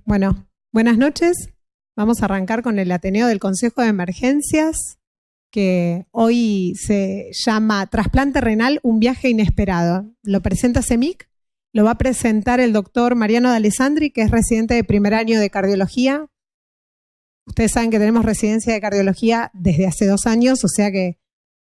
Bueno, buenas noches. Vamos a arrancar con el Ateneo del Consejo de Emergencias, que hoy se llama Trasplante Renal, un viaje inesperado. Lo presenta CEMIC, lo va a presentar el doctor Mariano D'Alessandri, que es residente de primer año de cardiología. Ustedes saben que tenemos residencia de cardiología desde hace 2 años, o sea que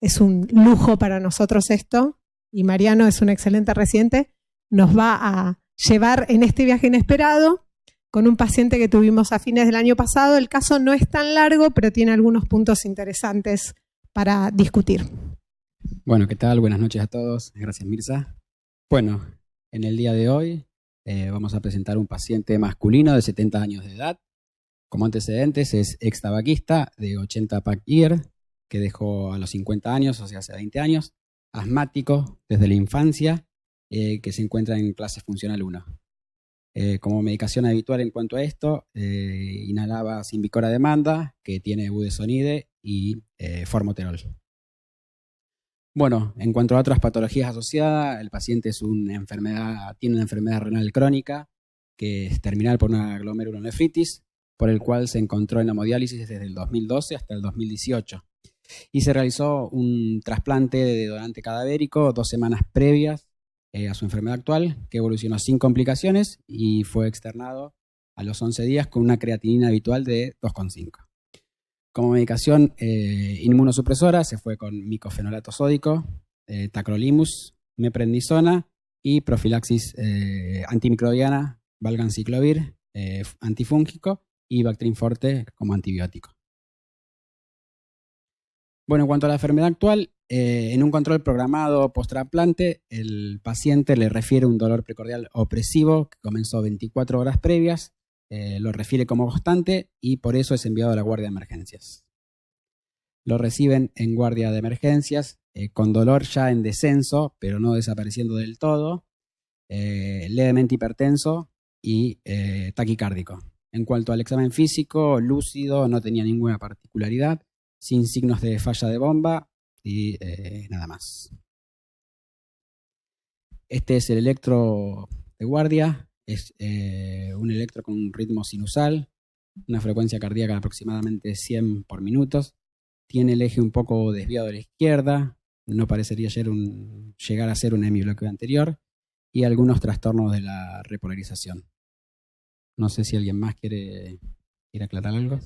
es un lujo para nosotros esto. Y Mariano es un excelente residente. Nos va a llevar en este viaje inesperado con un paciente que tuvimos a fines del año pasado. El caso no es tan largo, pero tiene algunos puntos interesantes para discutir. Bueno, ¿qué tal? Buenas noches a todos. Gracias, Mirza. Bueno, en el día de hoy vamos a presentar un paciente masculino de 70 años de edad. Como antecedentes es ex tabaquista de 80 pack year, que dejó a los 50 años, o sea, hace 20 años. Asmático desde la infancia, que se encuentra en clase funcional 1. Como medicación habitual en cuanto a esto, inhalaba Symbicort a demanda, que tiene budesonide y formoterol. Bueno, en cuanto a otras patologías asociadas, el paciente tiene una enfermedad renal crónica, que es terminal por una glomerulonefritis, por el cual se encontró en hemodiálisis desde el 2012 hasta el 2018. Y se realizó un trasplante de donante cadavérico 2 semanas previas a su enfermedad actual, que evolucionó sin complicaciones y fue externado a los 11 días con una creatinina habitual de 2,5. Como medicación inmunosupresora se fue con micofenolato sódico, tacrolimus, meprednisona y profilaxis antimicrobiana, valganciclovir, antifúngico y Bactrim Forte como antibiótico. Bueno, en cuanto a la enfermedad actual, en un control programado post-trasplante, el paciente le refiere un dolor precordial opresivo que comenzó 24 horas previas, lo refiere como constante y por eso es enviado a la guardia de emergencias. Lo reciben en guardia de emergencias con dolor ya en descenso, pero no desapareciendo del todo, levemente hipertenso y taquicárdico. En cuanto al examen físico, lúcido, no tenía ninguna particularidad, sin signos de falla de bomba y nada más. Este es el electro de guardia, es un electro con un ritmo sinusal, una frecuencia cardíaca de aproximadamente 100 por minuto, tiene el eje un poco desviado a la izquierda, no parecería llegar a ser un hemibloqueo anterior y algunos trastornos de la repolarización. No sé si alguien más quiere aclarar algo.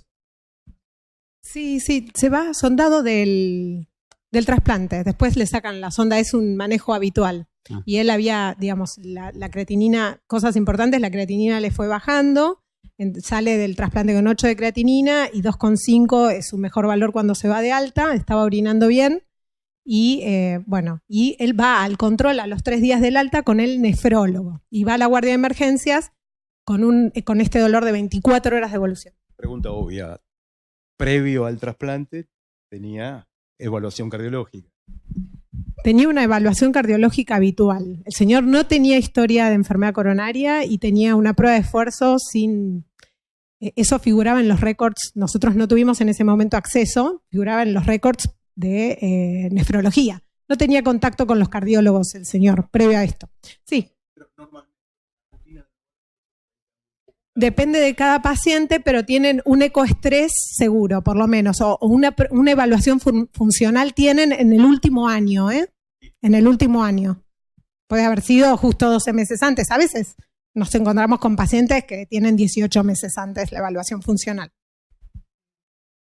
Sí, se va sondado del trasplante. Después le sacan la sonda, es un manejo habitual. Y él había, digamos, la creatinina, cosas importantes, la creatinina le fue bajando, sale del trasplante con 8 de creatinina y 2,5 es su mejor valor cuando se va de alta, estaba orinando bien. Y y él va al control a los 3 días del alta con el nefrólogo y va a la guardia de emergencias con este dolor de 24 horas de evolución. Pregunta obvia. Previo al trasplante tenía evaluación cardiológica. Tenía una evaluación cardiológica habitual. El señor no tenía historia de enfermedad coronaria y tenía una prueba de esfuerzo sin... Eso figuraba en los récords, nosotros no tuvimos en ese momento acceso, figuraba en los récords de nefrología. No tenía contacto con los cardiólogos el señor previo a esto. Sí. Depende de cada paciente, pero tienen un ecoestrés seguro, por lo menos, o una evaluación funcional tienen en el último año, En el último año. Puede haber sido justo 12 meses antes. A veces nos encontramos con pacientes que tienen 18 meses antes la evaluación funcional.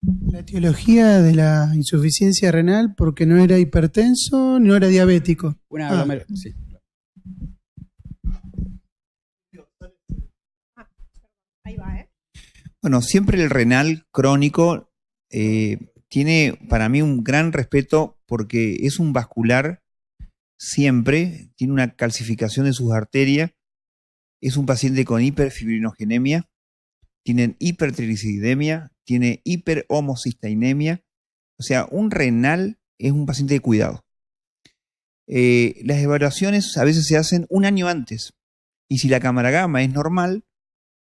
La etiología de la insuficiencia renal, porque no era hipertenso, no era diabético. Sí. Ahí va, Bueno, siempre el renal crónico tiene para mí un gran respeto porque es un vascular siempre, tiene una calcificación de sus arterias, es un paciente con hiperfibrinogenemia, tiene hipertrigliceridemia, tiene hiperhomocisteinemia, o sea, un renal es un paciente de cuidado. Las evaluaciones a veces se hacen un año antes y si la cámara gamma es normal,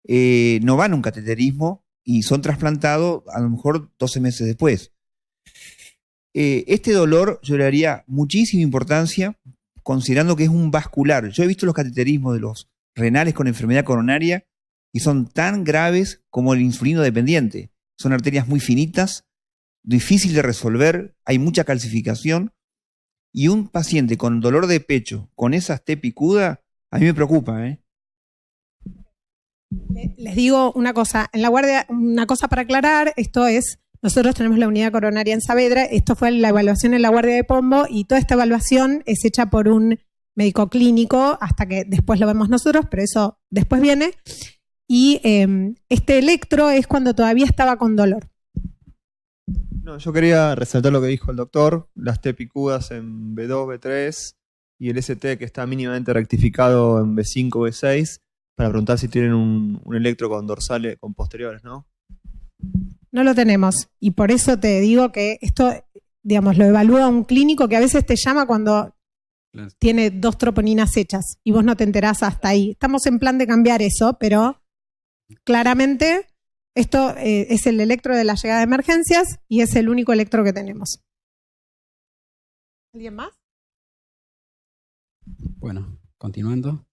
no van a un cateterismo y son trasplantados a lo mejor 12 meses después. Este dolor yo le daría muchísima importancia considerando que es un vascular. Yo he visto los cateterismos de los renales con enfermedad coronaria y son tan graves como el insulino dependiente. Son arterias muy finitas, difícil de resolver, hay mucha calcificación, y un paciente con dolor de pecho, con esa T picuda, a mí me preocupa, ¿eh? Les digo una cosa, en la guardia, una cosa para aclarar, esto es, nosotros tenemos la unidad coronaria en Saavedra, esto fue la evaluación en la guardia de Pombo y toda esta evaluación es hecha por un médico clínico hasta que después lo vemos nosotros, pero eso después viene. Y este electro es cuando todavía estaba con dolor. No, yo quería resaltar lo que dijo el doctor, las T picudas en B2, B3 y el ST que está mínimamente rectificado en B5, B6, para preguntar si tienen un electro con dorsales, con posteriores, ¿no? No lo tenemos y por eso te digo que esto, digamos, lo evalúa un clínico que a veces te llama cuando tiene 2 troponinas hechas y vos no te enterás hasta ahí. Estamos en plan de cambiar eso, pero claramente esto es el electro de la llegada de emergencias y es el único electro que tenemos. ¿Alguien más? Bueno, continuando.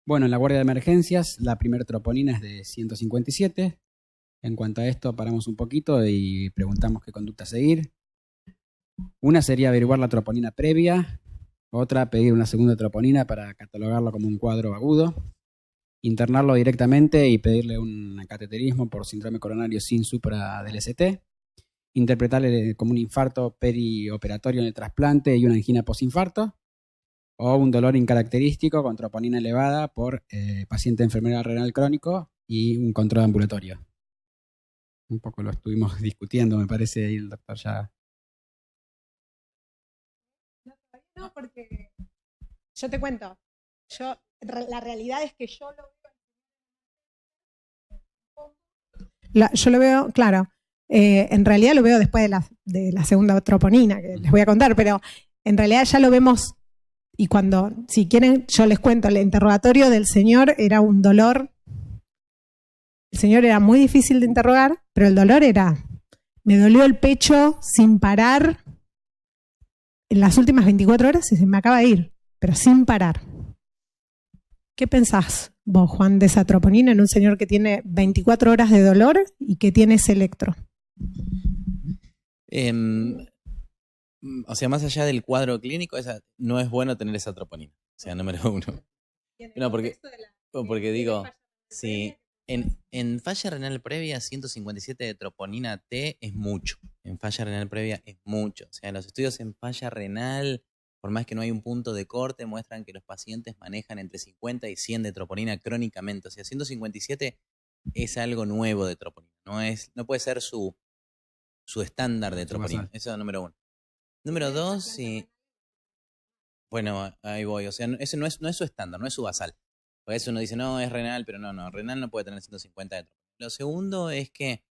Bueno, en la guardia de emergencias, la primera troponina es de 157. En cuanto a esto, paramos un poquito y preguntamos qué conducta seguir. Una sería averiguar la troponina previa, otra pedir una segunda troponina para catalogarlo como un cuadro agudo, internarlo directamente y pedirle un cateterismo por síndrome coronario sin supra del ST, interpretarle como un infarto perioperatorio en el trasplante y una angina posinfarto, o un dolor incaracterístico con troponina elevada por paciente de enfermedad renal crónico y un control ambulatorio. Un poco lo estuvimos discutiendo, me parece, ahí el doctor ya. No, porque yo te cuento. La realidad es que yo lo veo, claro. En realidad lo veo después de la segunda troponina, que les voy a contar, pero en realidad ya lo vemos. Y cuando, si quieren, yo les cuento, el interrogatorio del señor era un dolor. El señor era muy difícil de interrogar, pero el dolor era, me dolió el pecho sin parar en las últimas 24 horas y se me acaba de ir, pero sin parar. ¿Qué pensás vos, Juan, de esa troponina en un señor que tiene 24 horas de dolor y que tiene ese electro? O sea, más allá del cuadro clínico, no es bueno tener esa troponina. O sea, número uno. No, porque digo, si en falla renal previa, 157 de troponina T es mucho. En falla renal previa es mucho. O sea, los estudios en falla renal, por más que no hay un punto de corte, muestran que los pacientes manejan entre 50 y 100 de troponina crónicamente. O sea, 157 es algo nuevo de troponina. No puede ser su estándar de troponina. Eso es número uno. Número dos, sí. Bueno, ahí voy. O sea, ese no es su estándar, no es su basal. Por eso uno dice, no, es renal, pero no, renal no puede tener 150 de troponina. Lo segundo es que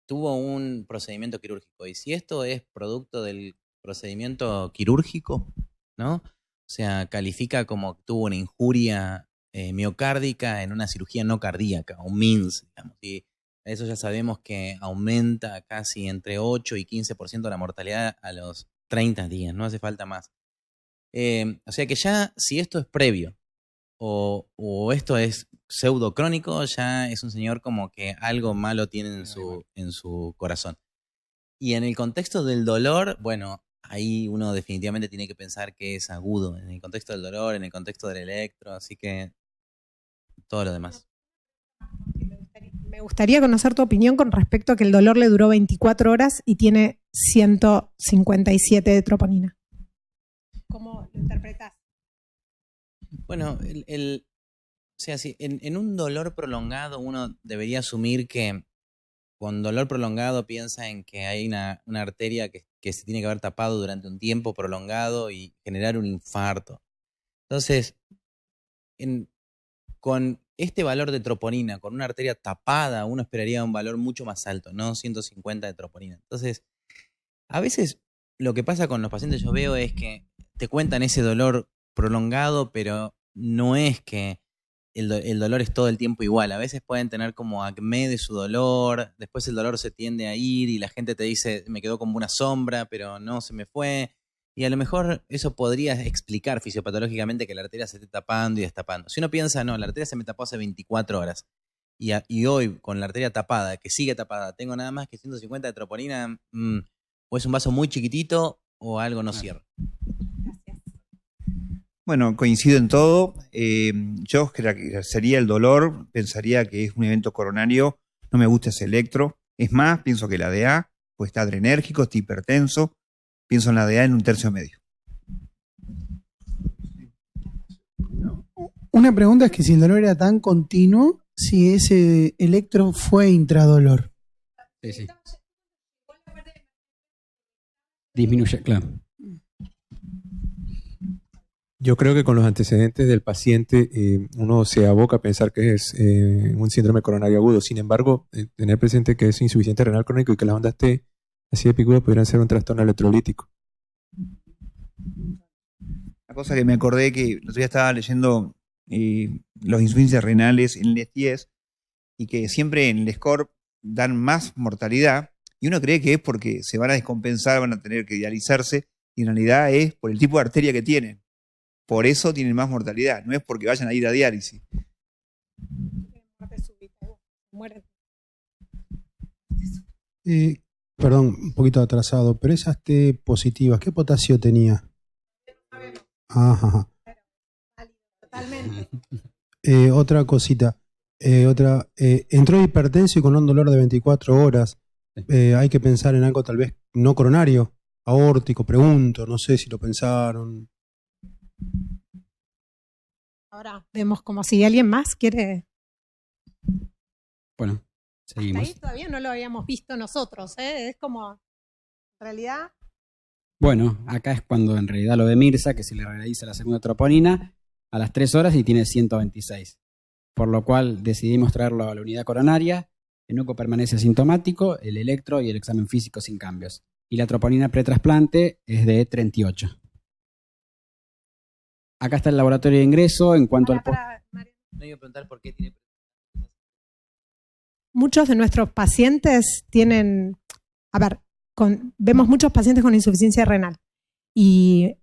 tuvo un procedimiento quirúrgico. Y si esto es producto del procedimiento quirúrgico, ¿no? O sea, califica como que tuvo una injuria miocárdica en una cirugía no cardíaca, un MINS, digamos. Y eso ya sabemos que aumenta casi entre 8 y 15% la mortalidad a los 30 días, no hace falta más. O sea que ya, si esto es previo o esto es pseudo crónico, ya es un señor como que algo malo tiene en su corazón. Y en el contexto del dolor, bueno, ahí uno definitivamente tiene que pensar que es agudo, en el contexto del dolor, en el contexto del electro, así que todo lo demás. Me gustaría conocer tu opinión con respecto a que el dolor le duró 24 horas y tiene 157 de troponina. ¿Cómo lo interpretás? Bueno, o sea, si en un dolor prolongado uno debería asumir que con dolor prolongado piensa en que hay una arteria que se tiene que haber tapado durante un tiempo prolongado y generar un infarto. Entonces, con este valor de troponina, con una arteria tapada, uno esperaría un valor mucho más alto, no 150 de troponina. Entonces, a veces lo que pasa con los pacientes yo veo es que te cuentan ese dolor prolongado, pero no es que el dolor es todo el tiempo igual. A veces pueden tener como acné de su dolor, después el dolor se tiende a ir y la gente te dice, me quedó como una sombra, pero no se me fue. Y a lo mejor eso podría explicar fisiopatológicamente que la arteria se esté tapando y destapando. Si uno piensa, no, la arteria se me tapó hace 24 horas. y hoy con la arteria tapada, que sigue tapada, tengo nada más que 150 de troponina, o es un vaso muy chiquitito o algo no cierra. Bueno, coincido en todo. Yo sería el dolor, pensaría que es un evento coronario, no me gusta ese electro. Es más, pienso que la DA, pues está adrenérgico, está hipertenso, pienso en la DA en un tercio medio. Una pregunta es que si el dolor era tan continuo, si ese electro fue intradolor. Sí. Disminuye, claro. Yo creo que con los antecedentes del paciente uno se aboca a pensar que es un síndrome coronario agudo. Sin embargo, tener presente que es insuficiente renal crónico y que las ondas T así de picuda pudieran ser un trastorno electrolítico. Una cosa que me acordé que el otro día estaba leyendo los insuficiencias renales en el STS y que siempre en el score dan más mortalidad y uno cree que es porque se van a descompensar, van a tener que dializarse y en realidad es por el tipo de arteria que tienen. Por eso tienen más mortalidad, no es porque vayan a ir a diálisis. Perdón, un poquito atrasado, pero esas T positivas, ¿qué potasio tenía? Ajá. Totalmente. Otra cosita. Entró hipertenso y con un dolor de 24 horas. Hay que pensar en algo tal vez no coronario, aórtico, pregunto, no sé si lo pensaron. Ahora vemos como si alguien más quiere. Bueno, seguimos. Hasta ahí todavía no lo habíamos visto nosotros, ¿eh? Es como, en realidad. Bueno, acá es cuando en realidad lo de Mirza, que se le realiza la segunda troponina a las 3 horas y tiene 126. Por lo cual decidimos traerlo a la unidad coronaria. El eco permanece asintomático, el electro y el examen físico sin cambios. Y la troponina pretrasplante es de 38. Acá está el laboratorio de ingreso en cuanto al... No iba a preguntar por qué tiene... Muchos de nuestros pacientes tienen, vemos muchos pacientes con insuficiencia renal y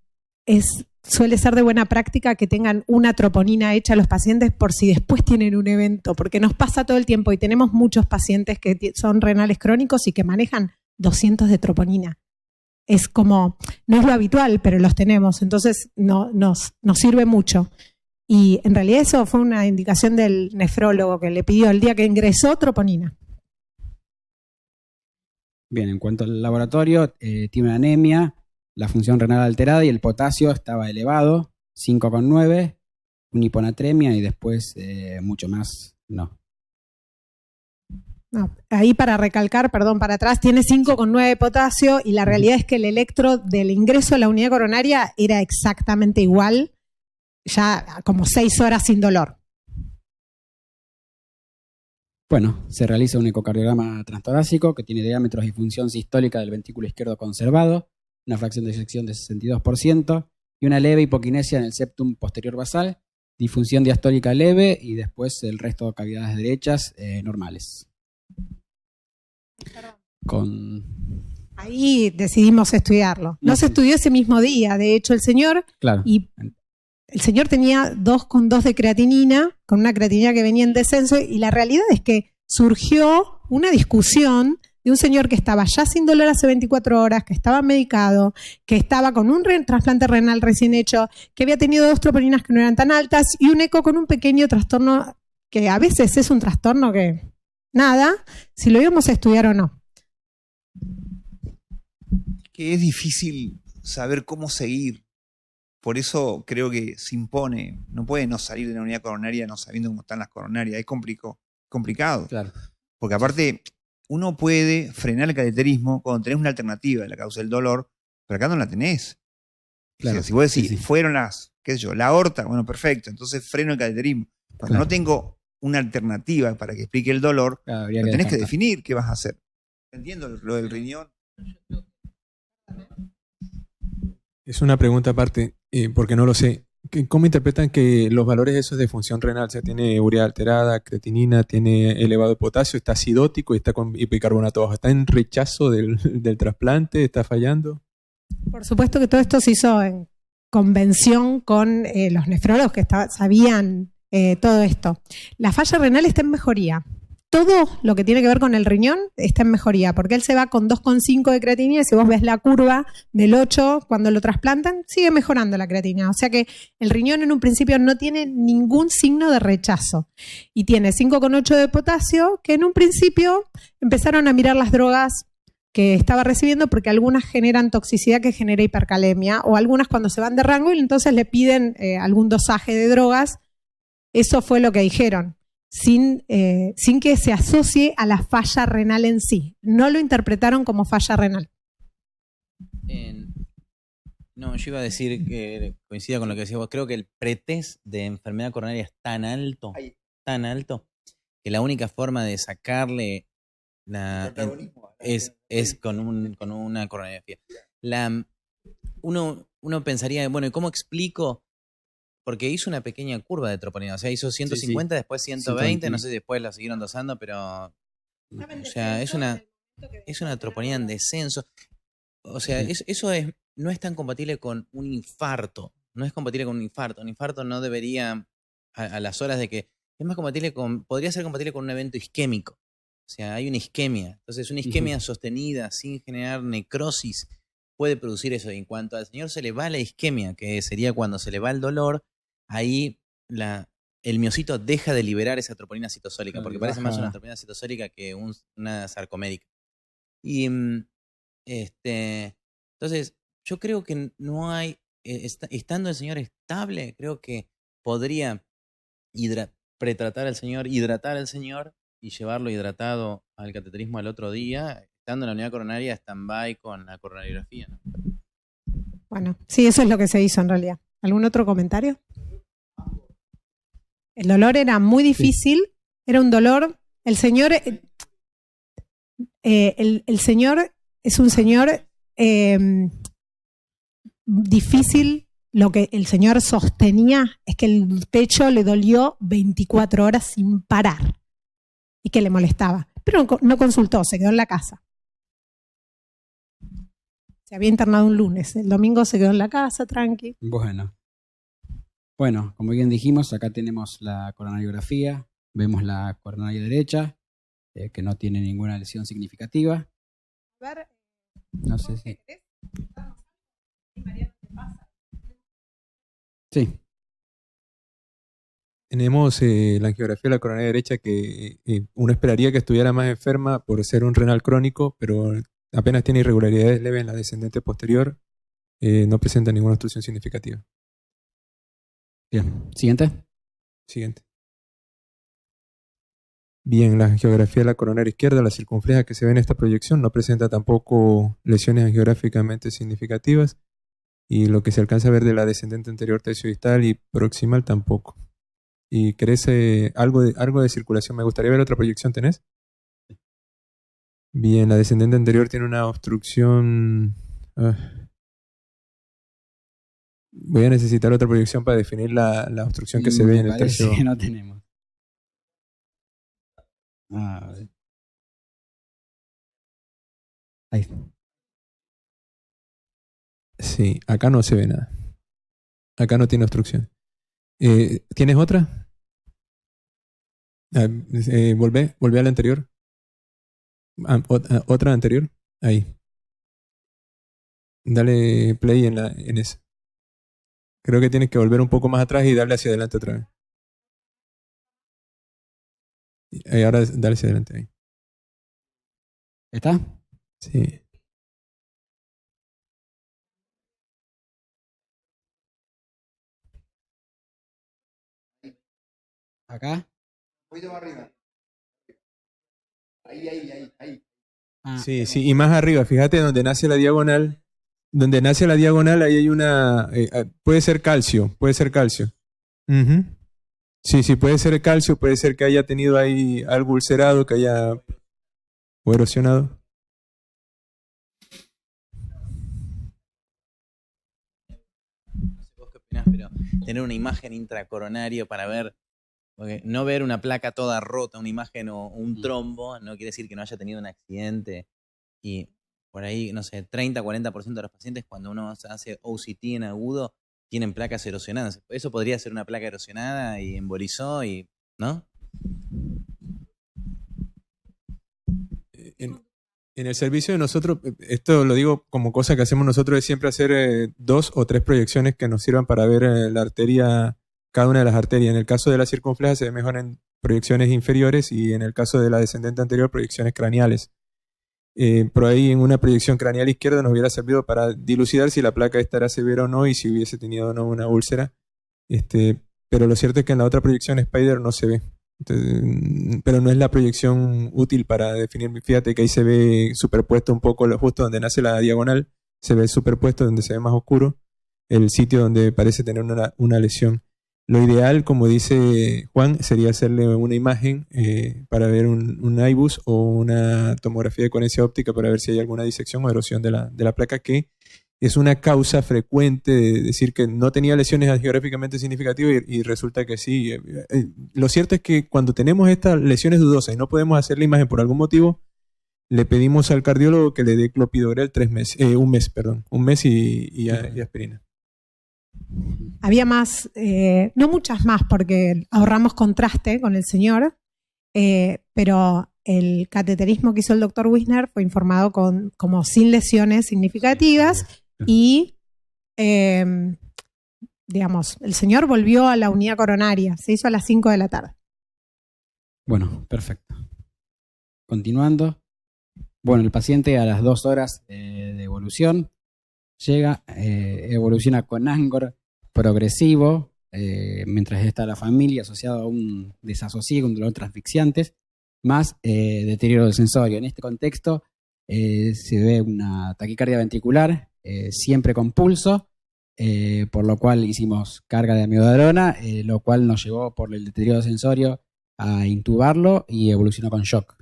suele ser de buena práctica que tengan una troponina hecha a los pacientes por si después tienen un evento, porque nos pasa todo el tiempo y tenemos muchos pacientes que son renales crónicos y que manejan 200 de troponina. Es como, no es lo habitual, pero los tenemos, entonces nos sirve mucho. Y en realidad eso fue una indicación del nefrólogo que le pidió el día que ingresó troponina. Bien, en cuanto al laboratorio, tiene una anemia, la función renal alterada y el potasio estaba elevado, 5,9, una hiponatremia y después mucho más no. No, ahí para recalcar, perdón, para atrás, tiene 5,9 de potasio y la realidad es que el electro del ingreso a la unidad coronaria era exactamente igual, ya como 6 horas sin dolor. Bueno, se realiza un ecocardiograma transtorácico que tiene diámetros y función sistólica del ventrículo izquierdo conservado, una fracción de eyección de 62% y una leve hipoquinesia en el septum posterior basal, disfunción diastólica leve y después el resto de cavidades derechas normales. Ahí decidimos estudiarlo. No se estudió ese mismo día, de hecho el señor, claro. Y el señor tenía 2,2 de creatinina, con una creatinina que venía en descenso, y la realidad es que surgió una discusión de un señor que estaba ya sin dolor hace 24 horas, que estaba medicado, que estaba con un trasplante renal recién hecho, que había tenido 2 troponinas que no eran tan altas y un eco con un pequeño trastorno que a veces es un trastorno que nada, si lo íbamos a estudiar o no. Que es difícil saber cómo seguir. Por eso creo que se impone. No puede no salir de la unidad coronaria no sabiendo cómo están las coronarias. Es complicado. Claro. Porque aparte, uno puede frenar el cateterismo cuando tenés una alternativa de la causa del dolor, pero acá no la tenés. Claro. O sea, si vos decís, Sí. fueron la aorta, bueno, perfecto, entonces freno el cateterismo. Cuando Claro. no tengo una alternativa para que explique el dolor, Claro, habría lo tenés que descartar. definir qué vas a hacer. Entiendo lo del riñón. Es una pregunta aparte, porque no lo sé. ¿Cómo interpretan que los valores esos de función renal? O sea, tiene urea alterada, creatinina, tiene elevado potasio, está acidótico y está con bicarbonato bajo. ¿Está en rechazo del trasplante? ¿Está fallando? Por supuesto que todo esto se hizo en convención con los nefrólogos que sabían todo esto. La falla renal está en mejoría. Todo lo que tiene que ver con el riñón está en mejoría, porque él se va con 2,5 de creatinina y si vos ves la curva del 8 cuando lo trasplantan, sigue mejorando la creatinina. O sea que el riñón en un principio no tiene ningún signo de rechazo y tiene 5,8 de potasio, que en un principio empezaron a mirar las drogas que estaba recibiendo porque algunas generan toxicidad que genera hipercalemia o algunas cuando se van de rango y entonces le piden algún dosaje de drogas. Eso fue lo que dijeron. Sin que se asocie a la falla renal en sí. No lo interpretaron como falla renal. No, yo iba a decir que coincida con lo que decías vos. Creo que el pretest de enfermedad coronaria es tan alto, que la única forma de sacarle es con una coronariografía. Uno pensaría, bueno, ¿y cómo explico? Porque hizo una pequeña curva de troponina, o sea, hizo 150, después 120, no sé si después la siguieron dosando, pero o sea, es una troponina en descenso. O sea, eso no es tan compatible con un infarto. No es compatible con un infarto. Un infarto no debería, a las horas de que, es más compatible podría ser compatible con un evento isquémico. O sea, hay una isquemia. Entonces, una isquemia sostenida sin generar necrosis puede producir eso. Y en cuanto al señor se le va la isquemia, que sería cuando se le va el dolor, ahí el miocito deja de liberar esa troponina citosólica, porque parece más una troponina citosólica que una sarcomédica. Y entonces, yo creo que no hay, estando el señor estable, creo que podría pretratar al señor, hidratar al señor y llevarlo hidratado al cateterismo al otro día, estando en la unidad coronaria stand-by con la coronariografía, ¿no? Bueno, sí, eso es lo que se hizo en realidad. ¿Algún otro comentario? El dolor era muy difícil, era un dolor. El señor, el señor es un señor difícil. Lo que el señor sostenía es que el pecho le dolió 24 horas sin parar y que le molestaba. Pero no consultó, se quedó en la casa. Se había internado un lunes, el domingo se quedó en la casa, tranqui. Bueno, como bien dijimos, acá tenemos la coronariografía, vemos la coronaria derecha, que no tiene ninguna lesión significativa. No sé si... Sí. Tenemos la angiografía de la coronaria derecha que uno esperaría que estuviera más enferma por ser un renal crónico, pero apenas tiene irregularidades leves en la descendente posterior, no presenta ninguna obstrucción significativa. Bien, siguiente. Bien, la angiografía de la coronaria izquierda, la circunfleja que se ve en esta proyección, no presenta tampoco lesiones angiográficamente significativas y lo que se alcanza a ver de la descendente anterior tercio-distal y proximal tampoco. Y crece algo de circulación. Me gustaría ver otra proyección, ¿tenés? Bien, la descendente anterior tiene una obstrucción... Voy a necesitar otra proyección para definir la obstrucción que se ve en el tercio. Que no tenemos. Ahí. Sí, acá no se ve nada. Acá no tiene obstrucción. ¿Tienes otra? Volvé a la anterior. Otra anterior. Ahí. Dale play en esa. Creo que tienes que volver un poco más atrás y darle hacia adelante otra vez. Ahora dale hacia adelante ahí. ¿Está? Sí. ¿Acá? Un poquito más arriba. Ahí. Sí, y más arriba, fíjate donde nace la diagonal. Donde nace la diagonal, ahí hay una... puede ser calcio. Uh-huh. Sí, puede ser calcio, puede ser que haya tenido ahí algo ulcerado, que haya... o erosionado. No sé vos qué opinás, pero tener una imagen intracoronaria para ver... Porque no ver una placa toda rota, una imagen o un trombo, no quiere decir que no haya tenido un accidente. Y por ahí, no sé, 30-40% de los pacientes, cuando uno hace OCT en agudo, tienen placas erosionadas. Eso podría ser una placa erosionada y embolizó, ¿no? En el servicio de nosotros, esto lo digo como cosa que hacemos nosotros, es siempre hacer 2 o 3 proyecciones que nos sirvan para ver la arteria, cada una de las arterias. En el caso de la circunfleja se ve mejor en proyecciones inferiores y en el caso de la descendente anterior, proyecciones craneales. Por ahí en una proyección craneal izquierda nos hubiera servido para dilucidar si la placa esta era severa o no y si hubiese tenido o no una úlcera. Pero lo cierto es que en la otra proyección Spider no se ve. Entonces, pero no es la proyección útil para definir. Fíjate que ahí se ve superpuesto un poco justo donde nace la diagonal, se ve superpuesto donde se ve más oscuro el sitio donde parece tener una lesión. Lo ideal, como dice Juan, sería hacerle una imagen para ver un IBUS o una tomografía de coherencia óptica para ver si hay alguna disección o erosión de la placa, que es una causa frecuente de decir que no tenía lesiones angiográficamente significativas y resulta que sí. Lo cierto es que cuando tenemos estas lesiones dudosas y no podemos hacer la imagen por algún motivo, le pedimos al cardiólogo que le dé clopidogrel un mes y aspirina. Había más, no muchas más porque ahorramos contraste con el señor, pero el cateterismo que hizo el doctor Wisner fue informado como sin lesiones significativas y, digamos, el señor volvió a la unidad coronaria, se hizo a las 5 de la tarde. Bueno, perfecto. Continuando. Bueno, el paciente a las 2 horas de evolución llega, evoluciona con Angor progresivo, mientras está la familia asociado a un desasosiego, un dolor transfixiante, más deterioro del sensorio. En este contexto se ve una taquicardia ventricular, siempre con pulso, por lo cual hicimos carga de amiodarona, lo cual nos llevó por el deterioro del sensorio a intubarlo y evolucionó con shock.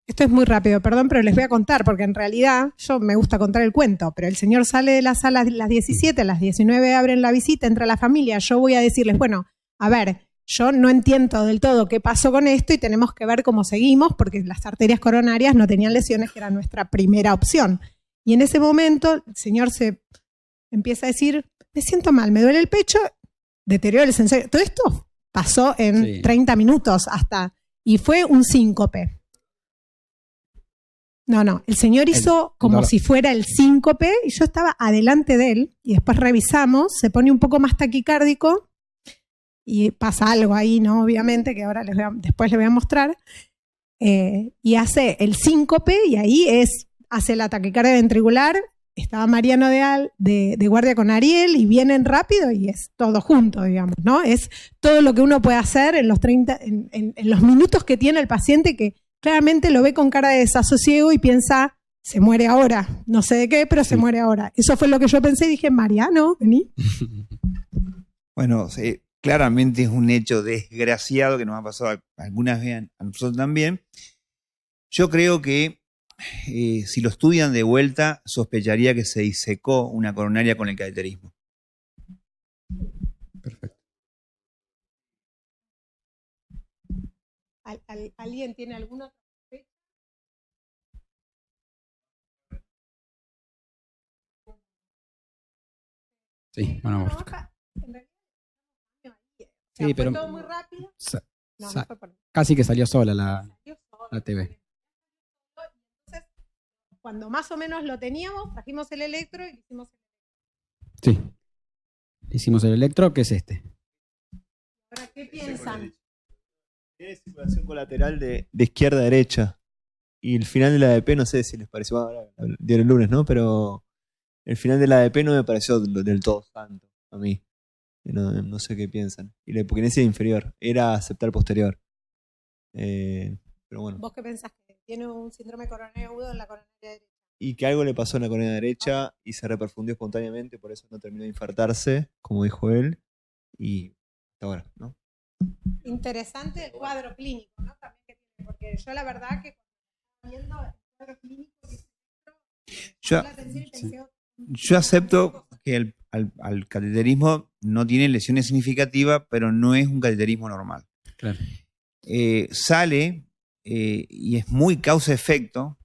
Esto es muy rápido, perdón, pero les voy a contar, porque en realidad yo me gusta contar el cuento, pero el señor sale de la sala a las 17, a las 19 abren la visita, entra la familia, yo voy a decirles, bueno, a ver, yo no entiendo del todo qué pasó con esto y tenemos que ver cómo seguimos, porque las arterias coronarias no tenían lesiones, que era nuestra primera opción. Y en ese momento el señor se empieza a decir, me siento mal, me duele el pecho, deterioro el sensorio. Todo esto pasó en 30 minutos y fue un síncope. No, el señor hizo como si fuera el síncope y yo estaba adelante de él y después revisamos, se pone un poco más taquicárdico y pasa algo ahí, ¿no? Obviamente, que ahora después les voy a mostrar, y hace el síncope y ahí hace la taquicardia ventricular, estaba Mariano de guardia con Ariel y vienen rápido y es todo junto, digamos, ¿no? Es todo lo que uno puede hacer en los 30, en los minutos que tiene el paciente, que claramente lo ve con cara de desasosiego y piensa, se muere ahora. No sé de qué, pero se muere ahora. Eso fue lo que yo pensé y dije, Mariano, vení. Bueno, claramente es un hecho desgraciado que nos ha pasado algunas veces a nosotros también. Yo creo que si lo estudian de vuelta, sospecharía que se disecó una coronaria con el cateterismo. Perfecto. ¿Alguien tiene alguna otra fecha? Sí, bueno, Sí, pero fue todo muy rápido. Casi que salió sola la TV. Entonces, cuando más o menos lo teníamos, trajimos el electro y hicimos el electro. Sí. Hicimos el electro, que es este. Ahora, ¿qué piensan? Tiene circulación colateral de izquierda a derecha. Y el final de la ADP, no sé si les pareció, ahora el día del lunes, ¿no? Pero el final de la ADP no me pareció del todo santo a mí. No sé qué piensan. Y la hipoquinesia inferior era septal posterior. Pero bueno. ¿Vos qué pensás? ¿Que tiene un síndrome coronario agudo en la coronaria derecha? Y que algo le pasó en la coronaria derecha y se reperfundió espontáneamente, por eso no terminó de infartarse, como dijo él. Y hasta ahora, ¿no? Interesante el cuadro clínico, ¿no? También que tiene, porque yo la verdad que cuando estaba viendo el cuadro clínico yo acepto que al cateterismo no tiene lesiones significativas, pero no es un cateterismo normal. Claro. Sale y es muy causa-efecto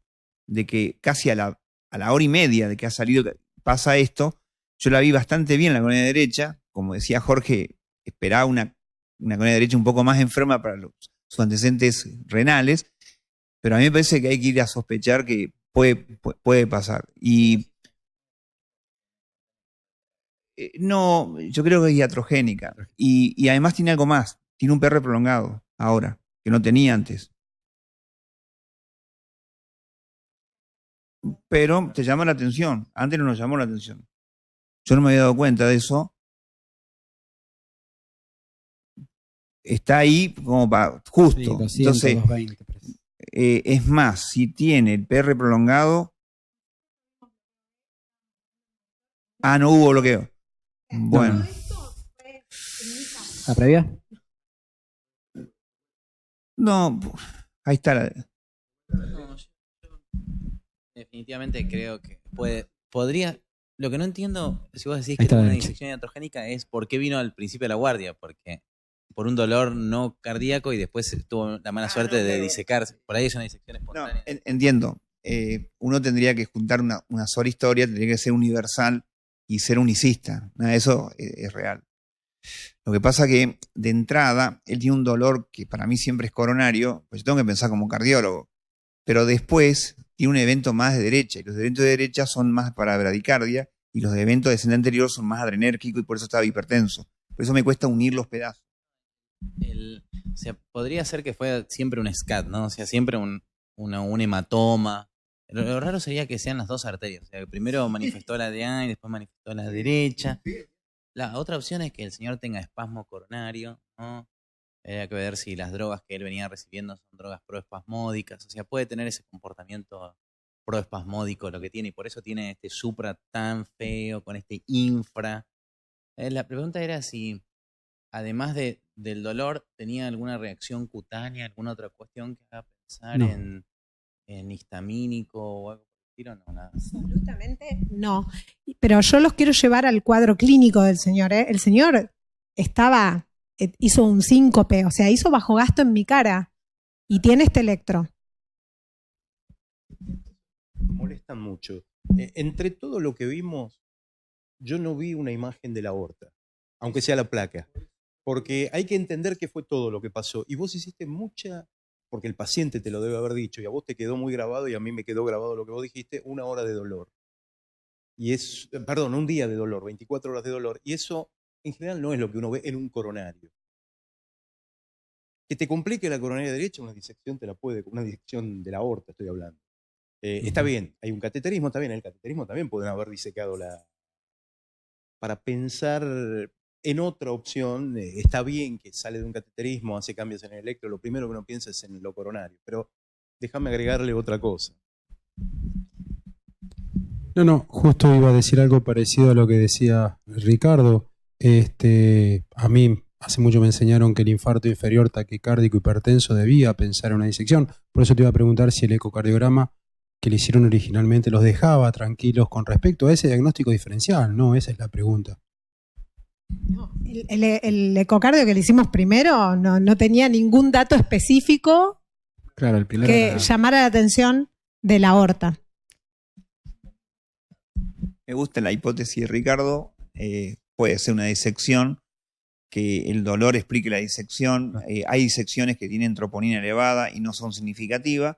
de que casi a la hora y media de que ha salido pasa esto. Yo la vi bastante bien la coronaria derecha. Como decía Jorge, esperaba una coronaria derecha un poco más enferma para sus antecedentes renales, pero a mí me parece que hay que ir a sospechar que puede pasar. Y no, yo creo que es iatrogénica. Y además tiene algo más. Tiene un PR prolongado ahora, que no tenía antes. Pero te llama la atención. Antes no nos llamó la atención. Yo no me había dado cuenta de eso. Está ahí como para justo. Sí, 200, entonces, 220. es más, si tiene el PR prolongado. No hubo bloqueo. Bueno. ¿La previa? No, ahí está. No, yo definitivamente creo que podría. Lo que no entiendo, si vos decís que tuvo una disección iatrogénica, es por qué vino al principio de la guardia, porque por un dolor no cardíaco y después tuvo la mala suerte de disecarse. Por ahí es una disección espontánea. No, entiendo. Uno tendría que juntar una sola historia, tendría que ser universal y ser unicista. Nada de eso es real. Lo que pasa que, de entrada, él tiene un dolor que para mí siempre es coronario, pues yo tengo que pensar como cardiólogo, pero después tiene un evento más de derecha, y los eventos de derecha son más para bradicardia, y los eventos de descendente anterior son más adrenérgico, y por eso estaba hipertenso. Por eso me cuesta unir los pedazos. O sea, podría ser que fue siempre un SCAT, ¿no? O sea, siempre un hematoma. Lo raro sería que sean las dos arterias. O sea, que primero manifestó la de A y después manifestó la derecha. La otra opción es que el señor tenga espasmo coronario, ¿no? Hay que ver si las drogas que él venía recibiendo son drogas proespasmódicas. O sea, puede tener ese comportamiento proespasmódico lo que tiene, y por eso tiene este supra tan feo, con este infra. La pregunta era si, además del dolor, tenía alguna reacción cutánea, alguna otra cuestión que haga pensar en histamínico o algo por el estilo. No, nada. Absolutamente no. Pero yo los quiero llevar al cuadro clínico del señor. El señor hizo un síncope, o sea, hizo bajo gasto en mi cara y tiene este electro. Molestan mucho. Entre todo lo que vimos, yo no vi una imagen de la aorta, aunque sea la placa, porque hay que entender qué fue todo lo que pasó. Y vos hiciste porque el paciente te lo debe haber dicho, y a vos te quedó muy grabado, y a mí me quedó grabado lo que vos dijiste, 1 hora de dolor. Un día de dolor, 24 horas de dolor. Y eso, en general, no es lo que uno ve en un coronario. Que te complique la coronaria derecha, una disección una disección de la aorta estoy hablando. Está bien, hay un cateterismo, está bien, el cateterismo también pueden haber disecado para pensar en otra opción, está bien que sale de un cateterismo, hace cambios en el electro, lo primero que uno piensa es en lo coronario, pero déjame agregarle otra cosa. No, justo iba a decir algo parecido a lo que decía Ricardo. A mí hace mucho me enseñaron que el infarto inferior taquicárdico hipertenso debía pensar en una disección. Por eso te iba a preguntar si el ecocardiograma que le hicieron originalmente los dejaba tranquilos con respecto a ese diagnóstico diferencial. No, esa es la pregunta. No, el ecocardio que le hicimos primero no tenía ningún dato específico que llamara la atención de la aorta. Me gusta la hipótesis de Ricardo. Puede ser una disección, que el dolor explique la disección. Hay disecciones que tienen troponina elevada y no son significativas.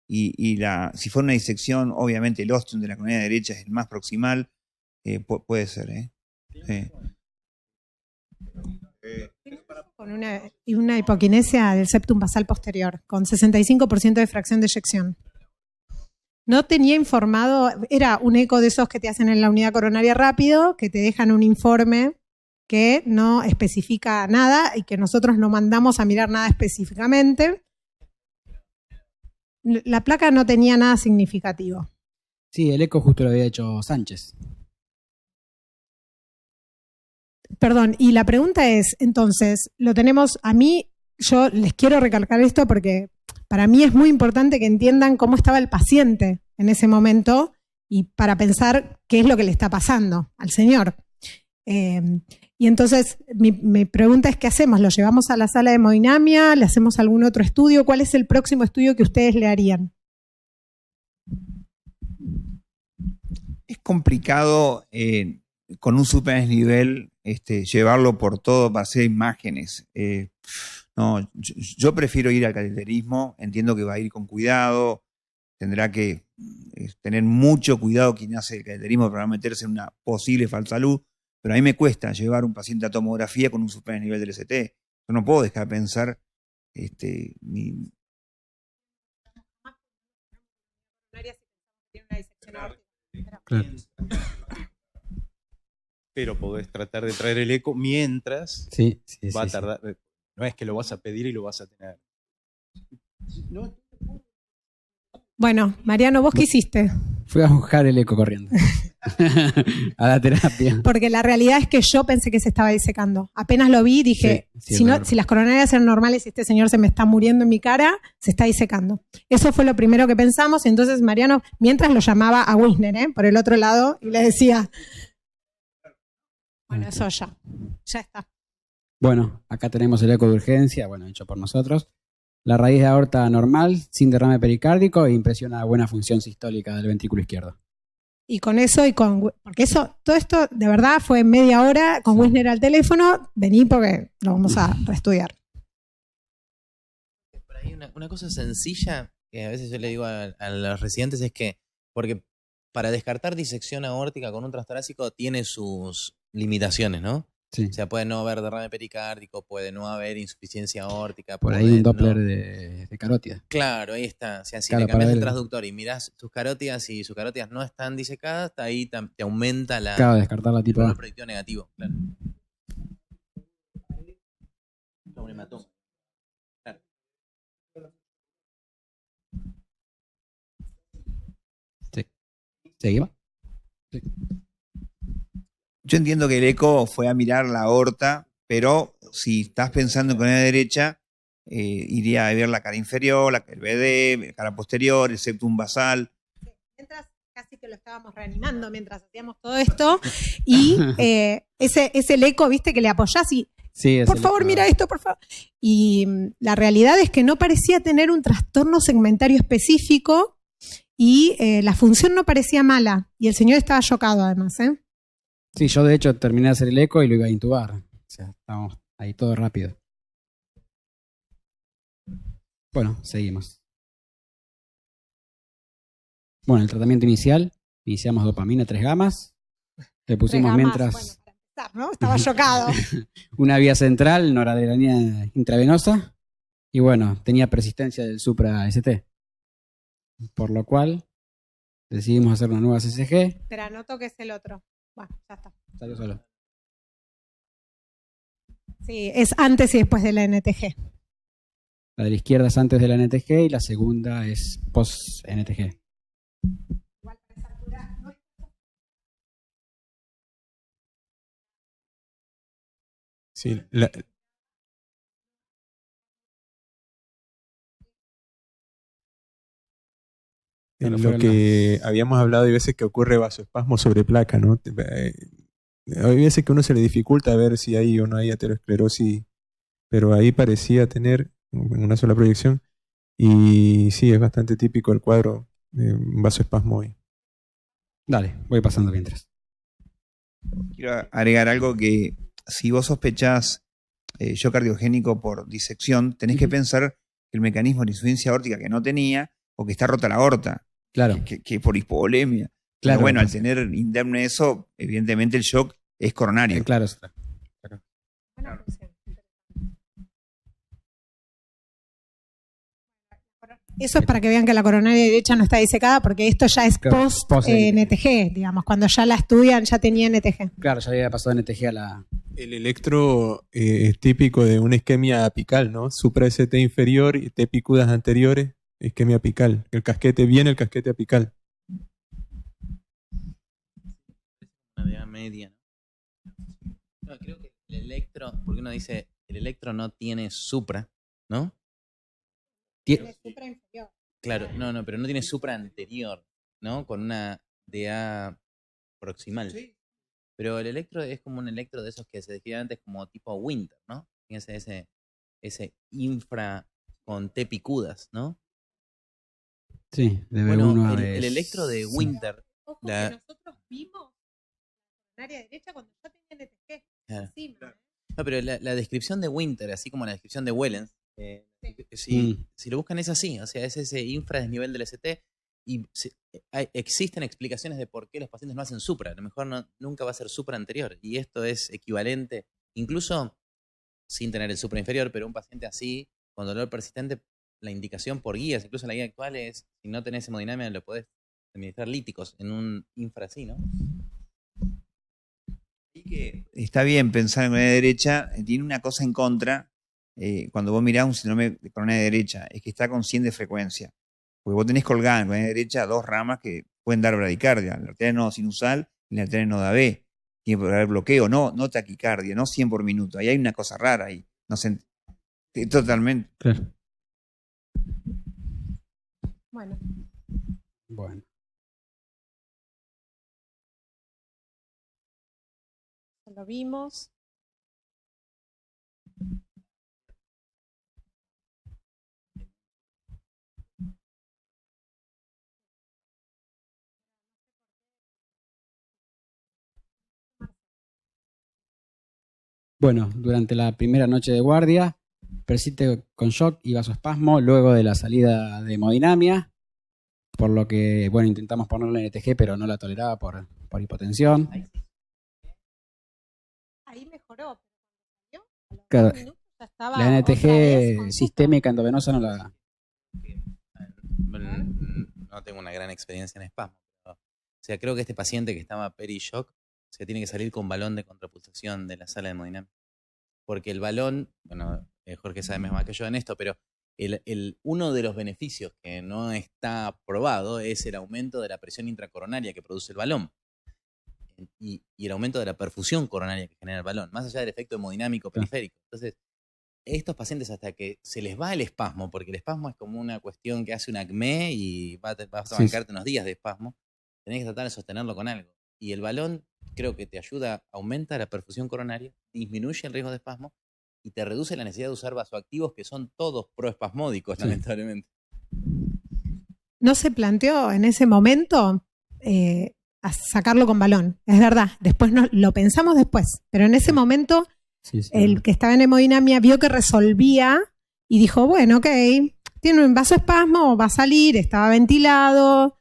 Si fuera una disección, obviamente el ostium de la coronaria derecha es el más proximal. Puede ser. Con una hipoquinesia del septum basal posterior, con 65% de fracción de eyección. No tenía informado, era un eco de esos que te hacen en la unidad coronaria rápido, que te dejan un informe que no especifica nada y que nosotros no mandamos a mirar nada específicamente. La placa no tenía nada significativo. Sí, el eco justo lo había hecho Sánchez. Perdón, y la pregunta es, entonces, lo tenemos, yo les quiero recalcar esto porque para mí es muy importante que entiendan cómo estaba el paciente en ese momento y para pensar qué es lo que le está pasando al señor. Y entonces mi pregunta es, ¿qué hacemos? ¿Lo llevamos a la sala de hemodinamia? ¿Le hacemos algún otro estudio? ¿Cuál es el próximo estudio que ustedes le harían? Es complicado con un super desnivel, llevarlo por todo para hacer imágenes. No, yo prefiero ir al cateterismo, entiendo que va a ir con cuidado, tendrá que tener mucho cuidado quien hace el cateterismo para no meterse en una posible falsa luz, pero a mí me cuesta llevar un paciente a tomografía con un super desnivel del ST. Yo no puedo dejar de pensar Claro. Pero podés tratar de traer el eco mientras Sí, va a tardar. No es que lo vas a pedir y lo vas a tener. Bueno, Mariano, ¿vos qué hiciste? Fui a buscar el eco corriendo. A la terapia. Porque la realidad es que yo pensé que se estaba disecando. Apenas lo vi, dije, Sí, si las coronarias eran normales y este señor se me está muriendo en mi cara, se está disecando. Eso fue lo primero que pensamos. Y entonces Mariano, mientras lo llamaba a Wisner, por el otro lado, y le decía, bueno, eso ya está. Bueno, acá tenemos el eco de urgencia, hecho por nosotros. La raíz de aorta normal, sin derrame pericárdico e impresiona buena función sistólica del ventrículo izquierdo. Y con eso, porque todo esto de verdad fue media hora con Wisner al teléfono, vení porque lo vamos a reestudiar. Por ahí una cosa sencilla que a veces yo le digo a los residentes es que, porque para descartar disección aórtica con un transtorácico tiene sus limitaciones, ¿no? Sí. O sea, puede no haber derrame pericárdico, puede no haber insuficiencia aórtica. Por ahí un Doppler de carótida. Claro, ahí está. O sea, si Claro, le cambias para el ver- transductor y mirás sus carótidas y sus carótidas no están disecadas, ahí te aumenta la Claro, descartar la el tipo valor A. predictivo negativo. Claro. Un hematoma. Claro. Sí. ¿Seguimos? Sí. Yo entiendo que el eco fue a mirar la aorta, pero si estás pensando en coronilla derecha, iría a ver la cara inferior, el BD, la cara posterior, el septum basal. Mientras casi que lo estábamos reanimando mientras hacíamos todo esto, y ese el eco, viste, que le apoyás y Sí, es por el favor, eco. mira esto, por favor. Y la realidad es que no parecía tener un trastorno segmentario específico y la función no parecía mala. Y el señor estaba chocado además, ¿eh? Sí, yo de hecho terminé de hacer el eco y lo iba a intubar. O sea, estábamos ahí todo rápido. Bueno, seguimos. Bueno, el tratamiento inicial, iniciamos dopamina 3 gamas. Le pusimos Tres gamas, mientras bueno, para empezar, ¿no? Estaba chocado. una vía central, noradrenalina intravenosa. Y bueno, tenía persistencia del supra-ST. Por lo cual decidimos hacer una nueva CCG. Espera, no toques el otro. Bueno, ya está. Salió solo. Sí, es antes y después de la NTG. La de la izquierda es antes de la NTG y la segunda es post-NTG. Sí, en Bueno, lo fueron que habíamos hablado, hay veces que ocurre vasoespasmo sobre placa, ¿no? Hay veces que a uno se le dificulta ver si hay o no hay aterosclerosis, pero ahí parecía tener en una sola proyección. Y sí, es bastante típico el cuadro de vasoespasmo hoy. Dale, voy pasando mientras. Quiero agregar algo que si vos sospechás shock cardiogénico por disección, tenés que pensar que el mecanismo de insuficiencia aórtica que no tenía o que está rota la aorta, Claro. que por hipovolemia. Claro, Pero bueno, al pasa. tener indemne eso, evidentemente el shock es coronario. Claro. Eso es para que vean que la coronaria derecha no está disecada, porque esto ya es Claro, post post-NTG. NTG, digamos, cuando ya la estudian ya tenía NTG. Claro, ya había pasado NTG a la... El electro es típico de una isquemia apical, ¿no? Supra-ST inferior y T picudas anteriores, isquemia apical. El casquete viene el casquete apical. Una de A media, ¿no? No, creo que el electro, porque uno dice, el electro no tiene supra, ¿no? Claro, no, pero no tiene supra anterior, ¿no? Con una DA proximal. Pero el electro es como un electro de esos que se decía antes como tipo Winter, ¿no? Ese infra con T picudas, ¿no? Sí, de Bueno, B1 el electro de Winter. Ojo, que nosotros vimos coronaria derecha cuando yo tenía NTG Claro. encima. No, pero la descripción de Winter, así como la descripción de Wellens, si lo buscan es así, o sea, es ese infradesnivel del ST y existen explicaciones de por qué los pacientes no hacen supra. A lo mejor nunca va a ser supra anterior y esto es equivalente, incluso sin tener el supra inferior, pero un paciente así, con dolor persistente, la indicación por guías, incluso la guía actual es, si no tenés hemodinamia, lo podés administrar líticos en un infra así, ¿no? Y que está bien pensar en coronaria derecha, tiene una cosa en contra, cuando vos mirás un síndrome de coronaria derecha, es que está con 100 de frecuencia. Porque vos tenés colgada en coronaria derecha 2 ramas que pueden dar bradicardia, la arteria nodo sinusal y la arteria nodo AB. Tiene que haber bloqueo, no taquicardia, no 100 por minuto. Ahí hay una cosa rara ahí. No sé, totalmente. Claro. Bueno. Bueno. Lo vimos. Bueno, durante la primera noche de guardia, persiste con shock y vasoespasmo luego de la salida de hemodinamia, por lo que, bueno, intentamos ponerle NTG, pero no la toleraba por hipotensión. Ahí mejoró. Claro, Ya estaba la otra vez con NTG sistémica endovenosa no la... No tengo una gran experiencia en espasmo. Pero, o sea, creo que este paciente que estaba peri-shock, o sea, tiene que salir con balón de contrapulsación de la sala de hemodinamia. Porque el balón, bueno, Jorge sabe más que yo en esto, pero uno de los beneficios que no está probado es el aumento de la presión intracoronaria que produce el balón. Y el aumento de la perfusión coronaria que genera el balón, más allá del efecto hemodinámico periférico. Entonces, estos pacientes hasta que se les va el espasmo, porque el espasmo es como una cuestión que hace un acné y vas a bancarte unos días de espasmo, tenés que tratar de sostenerlo con algo. Y el balón creo que te ayuda, aumenta la perfusión coronaria, disminuye el riesgo de espasmo y te reduce la necesidad de usar vasoactivos que son todos proespasmódicos, lamentablemente. ¿No se planteó en ese momento a sacarlo con balón? Es verdad, después lo pensamos después, pero en ese momento el que estaba en hemodinamia vio que resolvía y dijo, bueno, ok, tiene un vasoespasmo, va a salir, estaba ventilado,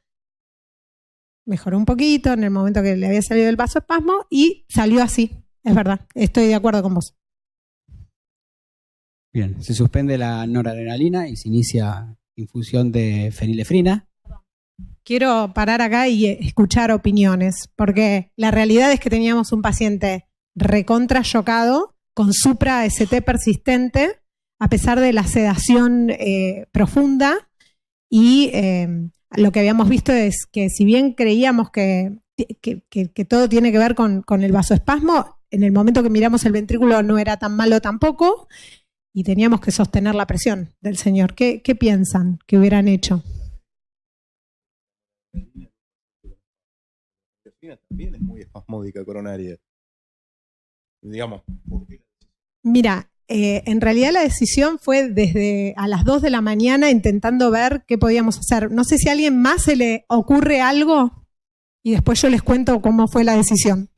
mejoró un poquito en el momento que le había salido el vasoespasmo y salió así, es verdad, estoy de acuerdo con vos. Bien, se suspende la noradrenalina y se inicia infusión de fenilefrina. Quiero parar acá y escuchar opiniones, porque la realidad es que teníamos un paciente recontra chocado, con supra ST persistente, a pesar de la sedación profunda, y lo que habíamos visto es que si bien creíamos que todo tiene que ver con el vasoespasmo, en el momento que miramos el ventrículo no era tan malo tampoco, y teníamos que sostener la presión del señor. ¿Qué piensan que hubieran hecho? También es muy espasmódica coronaria. Digamos, ¿por qué? Mira, en realidad la decisión fue desde a las 2 de la mañana intentando ver qué podíamos hacer. No sé si a alguien más se le ocurre algo y después yo les cuento cómo fue la decisión.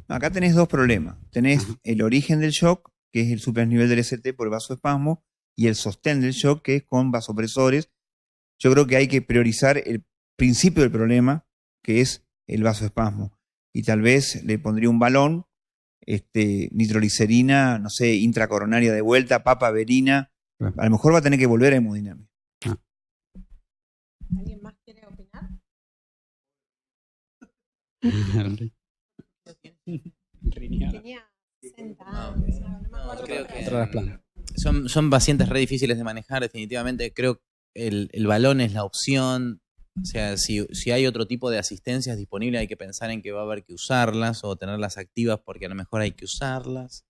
Acá tenés 2 problemas. Tenés el origen del shock, que es el supranivel del ST por el vasoespasmo, y el sostén del shock, que es con vasopresores. Yo creo que hay que priorizar el principio del problema, que es el vasoespasmo. Y tal vez le pondría un balón, nitroglicerina, no sé, intracoronaria de vuelta, papaverina. A lo mejor va a tener que volver a hemodinamia. ¿Alguien más quiere opinar? Tenía 60 años. Creo que son pacientes re difíciles de manejar, definitivamente. Creo que el balón es la opción. O sea, si hay otro tipo de asistencias disponibles, hay que pensar en que va a haber que usarlas o tenerlas activas porque a lo mejor hay que usarlas.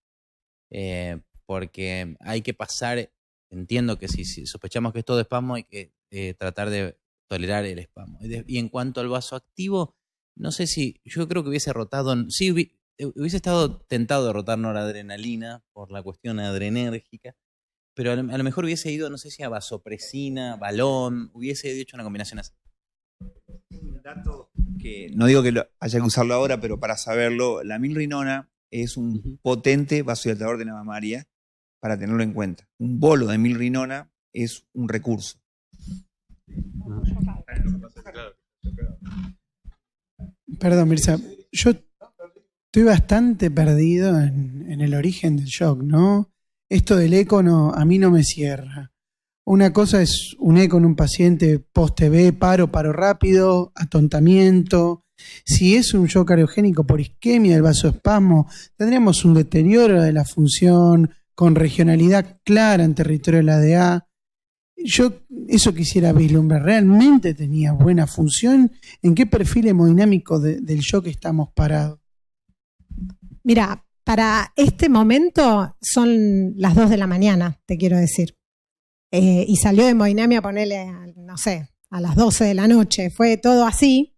Porque hay que pasar, entiendo que si sospechamos que es todo espasmo, hay que tratar de tolerar el espasmo. Y en cuanto al vasoactivo, no sé si, yo creo que hubiese rotado, sí hubiese estado tentado de rotar noradrenalina por la cuestión adrenérgica, pero a lo mejor hubiese ido, no sé si a vasopresina, balón, hubiese hecho una combinación así. Un dato que no digo que haya que usarlo ahora, pero para saberlo, la milrinona es un potente vasodilatador de la mamaria, para tenerlo en cuenta. Un bolo de milrinona es un recurso. Perdón, Mirza, yo estoy bastante perdido en el origen del shock, ¿no? Esto del eco a mí no me cierra. Una cosa es un eco en un paciente post-TB, paro rápido, atontamiento. Si es un shock cariogénico por isquemia del vasoespasmo, tendríamos un deterioro de la función con regionalidad clara en territorio de la ADA. Yo eso quisiera vislumbrar. ¿Realmente tenía buena función? ¿En qué perfil hemodinámico del shock estamos parados? Mira, para este momento son las 2 de la mañana, te quiero decir. Y salió de hemodinamia, ponerle, no sé, a las 12 de la noche. Fue todo así.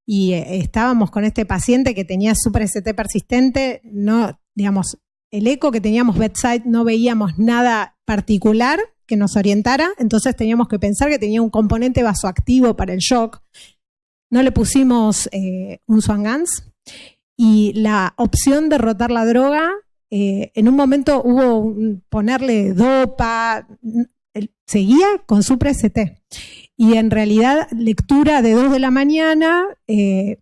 Y estábamos con este paciente que tenía super ST persistente. No, digamos, el eco que teníamos bedside no veíamos nada particular que nos orientara. Entonces teníamos que pensar que tenía un componente vasoactivo para el shock. No le pusimos un Swan-Ganz. Y la opción de rotar la droga, en un momento hubo ponerle dopa, seguía con supra ST. Y en realidad, lectura de 2 de la mañana,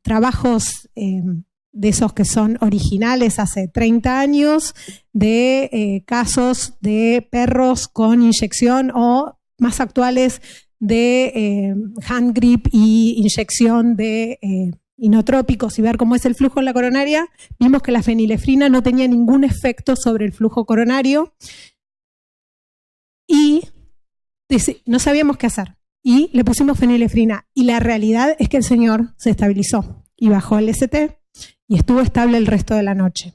trabajos de esos que son originales hace 30 años, de casos de perros con inyección o más actuales de hand grip y inyección de inotrópicos y ver cómo es el flujo en la coronaria. Vimos que la fenilefrina no tenía ningún efecto sobre el flujo coronario y no sabíamos qué hacer. Y le pusimos fenilefrina. Y la realidad es que el señor se estabilizó y bajó el ST y estuvo estable el resto de la noche.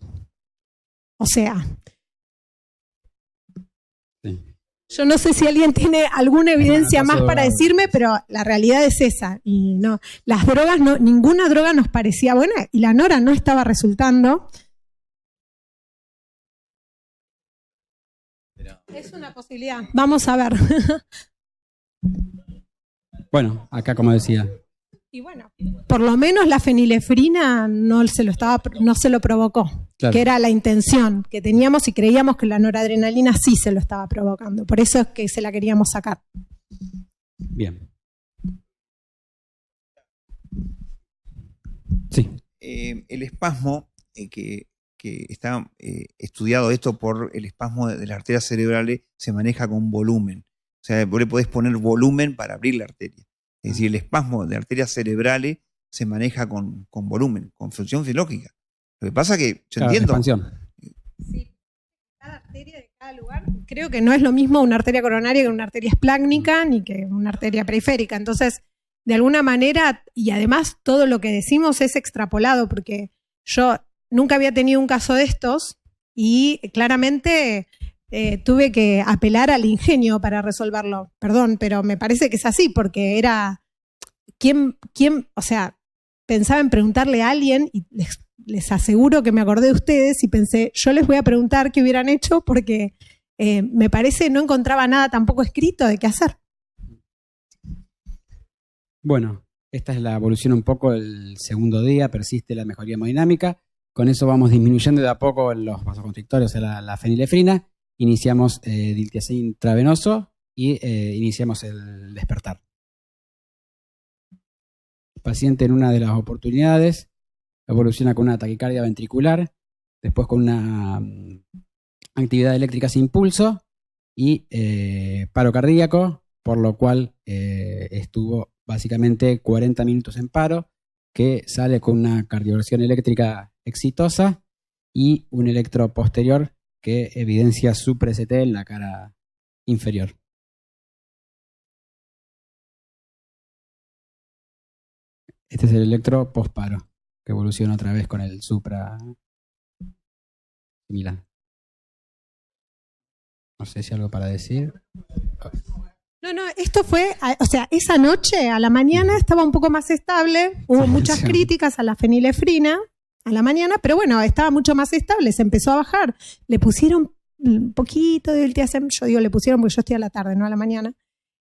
O sea, sí. Yo no sé si alguien tiene alguna evidencia más para decirme, pero la realidad es esa. Y no, las drogas, ninguna droga nos parecía buena y la nora no estaba resultando. Es una posibilidad. Vamos a ver. Bueno, acá como decía. Y bueno, por lo menos la fenilefrina no se lo provocó, claro. Que era la intención que teníamos y creíamos que la noradrenalina sí se lo estaba provocando. Por eso es que se la queríamos sacar. Bien. Sí. El espasmo, que está estudiado esto por el espasmo de las arterias cerebrales, se maneja con volumen. O sea, vos le podés poner volumen para abrir la arteria. Es decir, el espasmo de arterias cerebrales se maneja con volumen, con función fisiológica. Lo que pasa es que yo entiendo. Expansión. Sí, cada arteria de cada lugar. Creo que no es lo mismo una arteria coronaria que una arteria esplácnica ni que una arteria periférica. Entonces, de alguna manera, y además todo lo que decimos es extrapolado, porque yo nunca había tenido un caso de estos y claramente tuve que apelar al ingenio para resolverlo. Perdón, pero me parece que es así, porque era ¿quién? O sea, pensaba en preguntarle a alguien y les aseguro que me acordé de ustedes y pensé, yo les voy a preguntar qué hubieran hecho porque me parece no encontraba nada tampoco escrito de qué hacer. Bueno, esta es la evolución un poco el segundo día, persiste la mejoría hemodinámica. Con eso vamos disminuyendo de a poco los vasoconstrictores, o sea, la fenilefrina. Iniciamos diltiazem intravenoso y iniciamos el despertar. El paciente en una de las oportunidades evoluciona con una taquicardia ventricular, después con una actividad eléctrica sin pulso y paro cardíaco, por lo cual estuvo básicamente 40 minutos en paro, que sale con una cardioversión eléctrica exitosa y un electro posterior que evidencia supra-ST en la cara inferior. Este es el electro posparo, que evoluciona otra vez con el supra similar. No sé si algo para decir. No, esto fue, o sea, esa noche a la mañana estaba un poco más estable, hubo muchas críticas a la fenilefrina a la mañana, pero bueno, estaba mucho más estable, se empezó a bajar, le pusieron un poquito de diltiazem, yo digo le pusieron porque yo estoy a la tarde, no a la mañana,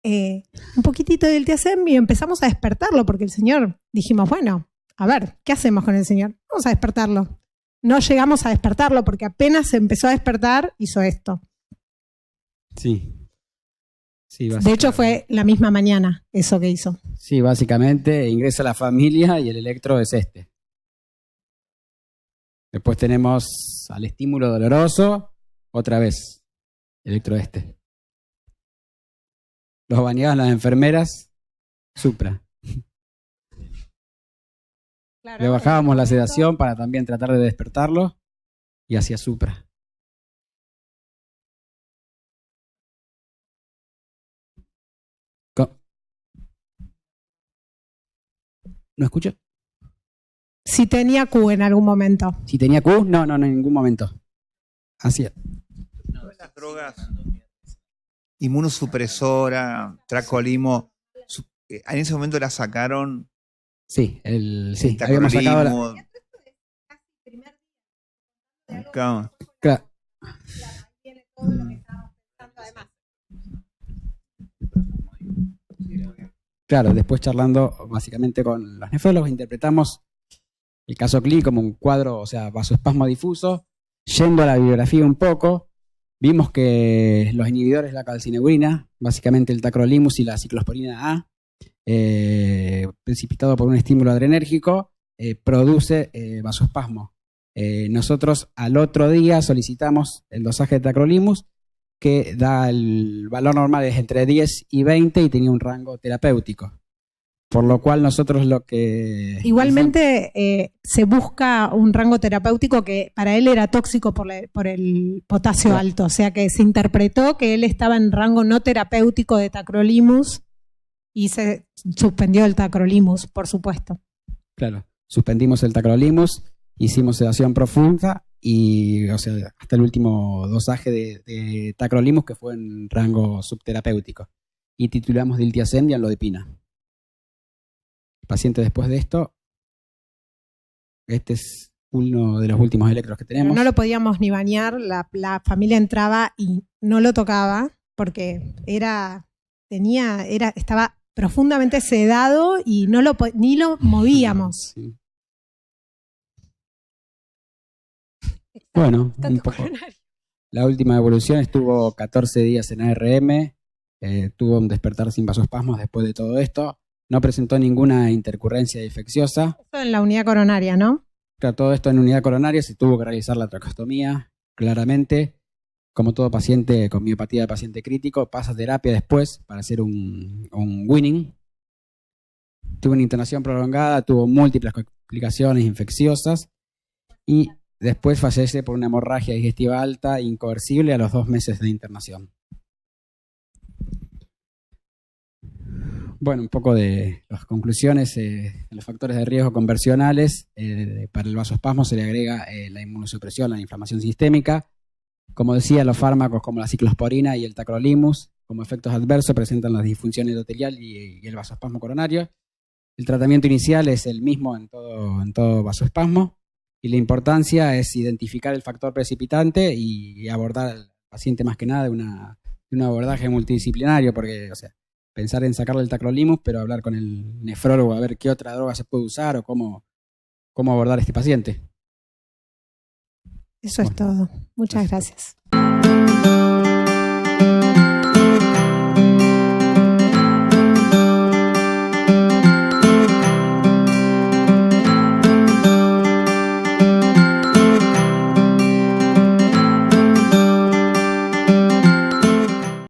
un poquitito de diltiazem y empezamos a despertarlo porque el señor, dijimos, bueno, a ver, ¿qué hacemos con el señor? Vamos a despertarlo. No llegamos a despertarlo porque apenas se empezó a despertar, hizo esto. Sí. Sí, De hecho, fue la misma mañana eso que hizo. Sí, básicamente ingresa la familia y el electro es este. Después tenemos al estímulo doloroso, otra vez, electro este. Los bañados las enfermeras, supra. Claro, Le bajábamos la sedación para también tratar de despertarlo y hacía supra. ¿No escucho? Si tenía Q en algún momento. Si tenía Q, no, en ningún momento. Hacía. Las drogas inmunosupresora, tracolimo, en ese momento la sacaron. Sí, habíamos sacado Claro. Claro, después charlando básicamente con los nefrólogos, interpretamos el caso clínico como un cuadro, o sea, vasoespasmo difuso. Yendo a la bibliografía un poco, vimos que los inhibidores de la calcineurina, básicamente el tacrolimus y la ciclosporina A, precipitado por un estímulo adrenérgico, produce vasoespasmo. Nosotros al otro día solicitamos el dosaje de tacrolimus, que da el valor normal es entre 10 y 20 y tenía un rango terapéutico. Por lo cual nosotros lo que... Igualmente se busca un rango terapéutico que para él era tóxico por el potasio alto, o sea que se interpretó que él estaba en rango no terapéutico de tacrolimus y se suspendió el tacrolimus, por supuesto. Claro, suspendimos el tacrolimus, hicimos sedación profunda y, o sea, hasta el último dosaje de tacrolimus que fue en rango subterapéutico. Y titulamos diltiazem y amlodipina. El paciente después de esto, este es uno de los últimos electros que tenemos. No lo podíamos ni bañar, la familia entraba y no lo tocaba porque estaba profundamente sedado y ni lo movíamos. Sí. Bueno, un poco. La última evolución estuvo 14 días en ARM, tuvo un despertar sin vasoespasmos después de todo esto. No presentó ninguna intercurrencia infecciosa. Esto en la unidad coronaria, ¿no? Claro, todo esto en unidad coronaria, se tuvo que realizar la tracostomía, claramente. Como todo paciente con miopatía de paciente crítico, pasa terapia después para hacer un winning. Tuvo una internación prolongada, tuvo múltiples complicaciones infecciosas y después fallece por una hemorragia digestiva alta incoercible a los 2 meses de internación. Bueno, un poco de las conclusiones, los factores de riesgo conversionales. Para el vasoespasmo se le agrega la inmunosupresión, la inflamación sistémica. Como decía, los fármacos como la ciclosporina y el tacrolimus, como efectos adversos, presentan la disfunción endotelial y el vasoespasmo coronario. El tratamiento inicial es el mismo en todo vasoespasmo y la importancia es identificar el factor precipitante y abordar al paciente más que nada de un abordaje multidisciplinario, porque, o sea, pensar en sacarle el tacrolimus, pero hablar con el nefrólogo a ver qué otra droga se puede usar o cómo abordar a este paciente. Eso es todo. Muchas gracias.